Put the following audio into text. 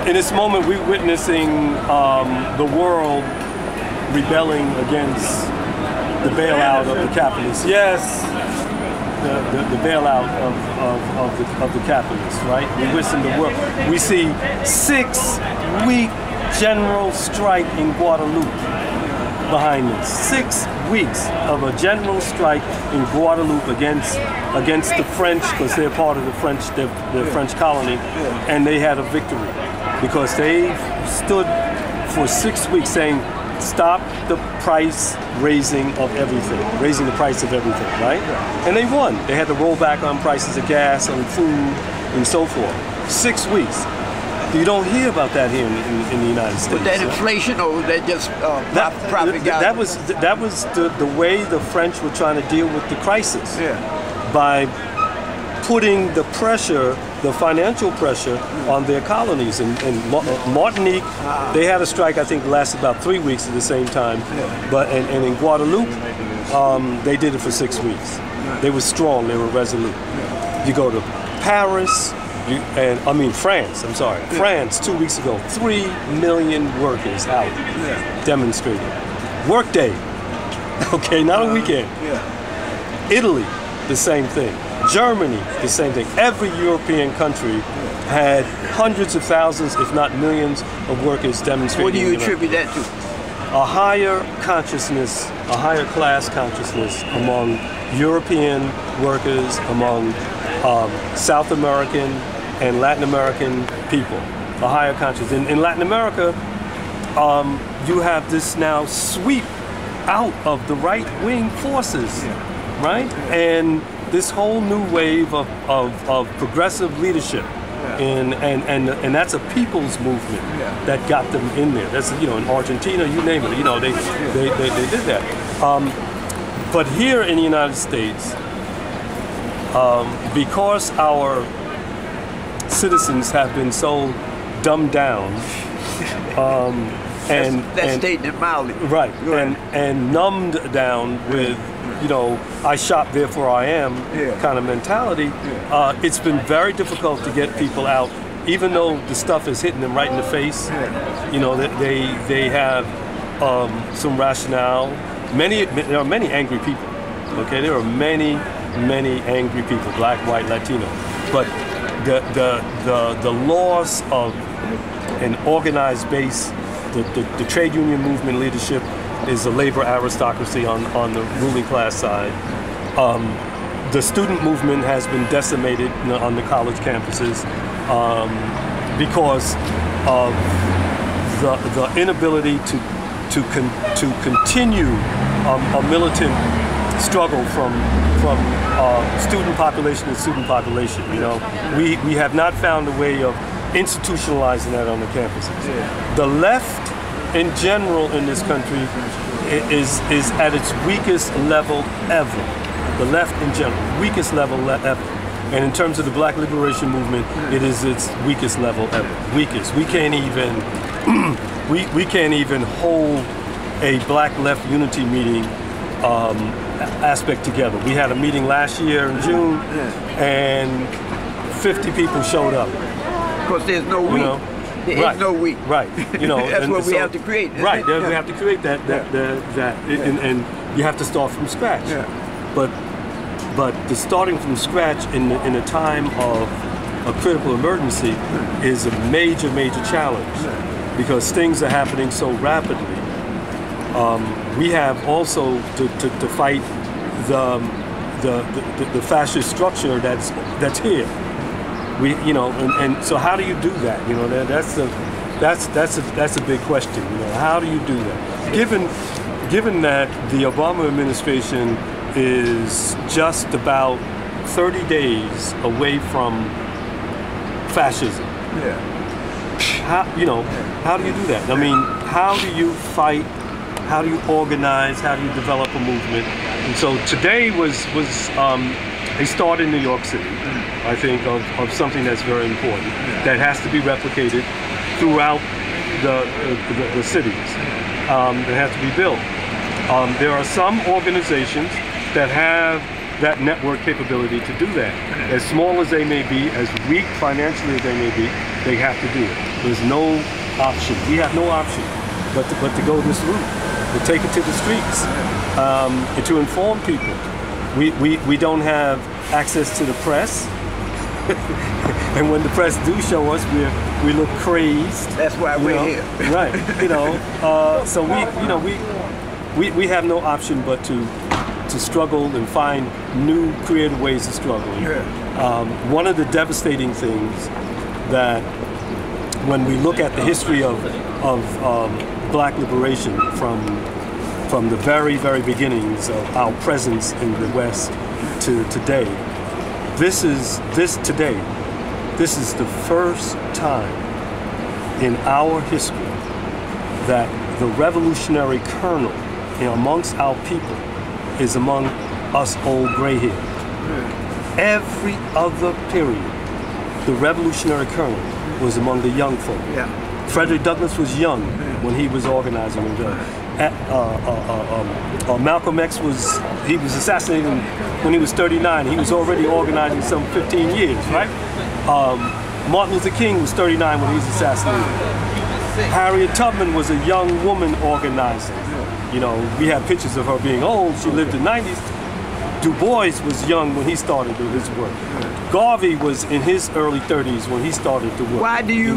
In this moment, we're witnessing the world rebelling against the bailout of the capitalists. Yes, the bailout of the capitalists, right? We witnessing the world. We see 6-week general strike in Guadeloupe behind us. 6 weeks of a general strike in Guadeloupe against the French, because they're part of the French colony, and they had a victory because they stood for 6 weeks saying, stop the price raising of everything, raising the price of everything, right? And they won. They had to roll back on prices of gas, on food, and so forth. 6 weeks. You don't hear about that here in the United States. Was that inflation, or was that just propaganda? That was the way the French were trying to deal with the crisis. By putting the pressure, the financial pressure, on their colonies. And Martinique, they had a strike, I think, lasted about 3 weeks at the same time. But and in Guadeloupe, they did it for 6 weeks. They were strong, they were resolute. You go to Paris, France, I'm sorry. France, 2 weeks ago, 3 million workers out demonstrating. Workday, okay, not a weekend. Italy, the same thing. Germany, the same thing. Every European country had hundreds of thousands, if not millions, of workers demonstrating. What do you attribute that to? A higher consciousness, a higher class consciousness among European workers, among South American and Latin American people, a higher consciousness. In Latin America, you have this now sweep out of the right-wing forces, right? And this whole new wave of progressive leadership, and that's a people's movement that got them in there. That's, in Argentina, you name it, they did that. But here in the United States, because our citizens have been so dumbed down, that's stating it mildly. Right, and numbed down with, I shop, therefore I am kind of mentality. It's been very difficult to get people out, even though the stuff is hitting them right in the face. They have some rationale. There are many angry people. Okay, there are many angry people, black, white, Latino, but the loss of an organized base, the trade union movement leadership is a labor aristocracy on the ruling class side. The student movement has been decimated on the college campuses because of the inability to continue a militant struggle from student population to student population. We have not found a way of institutionalizing that on the campuses. The left in general in this country is at its weakest level ever. The left in general, weakest level ever. And in terms of the Black Liberation Movement, it is its weakest level ever. Weakest. We can't even we can't even hold a black left unity meeting aspect together. We had a meeting last year in June, and 50 people showed up. Because there's no we. There is no we. Right. That's what we have to create. Right. We have to create that. And you have to start from scratch. But the starting from scratch in a time of a critical emergency is a major challenge, because things are happening so rapidly. We have also to fight the fascist structure that's here. And so how do you do that? That's a big question. How do you do that? Given that the Obama administration is just about 30 days away from fascism. How do you do that? I mean, how do you fight? How do you organize? How do you develop a movement? And so today was a start in New York City, I think, of something that's very important, that has to be replicated throughout the cities. It has to be built. There are some organizations that have that network capability to do that. As small as they may be, as weak financially as they may be, they have to do it. There's no option. We have no option but to go this route, to take it to the streets, and to inform people. We don't have access to the press. And when the press do show us, we look crazed. That's why we're here. Right. So we have no option but to struggle and find new creative ways of struggling. Yeah. One of the devastating things that when we look at the history of black liberation from the very, very beginnings of our presence in the West to today, this is the first time in our history that the revolutionary kernel amongst our people is among us old gray-haired. Every other period, the revolutionary kernel was among the young folk. Yeah. Frederick Douglass was young when he was organizing. Malcolm X was assassinated when he was 39. He was already organizing some 15 years, right? Martin Luther King was 39 when he was assassinated. Harriet Tubman was a young woman organizing. We have pictures of her being old. She lived in the 90s. Du Bois was young when he started his work. Garvey was in his early 30s when he started to work. Why do you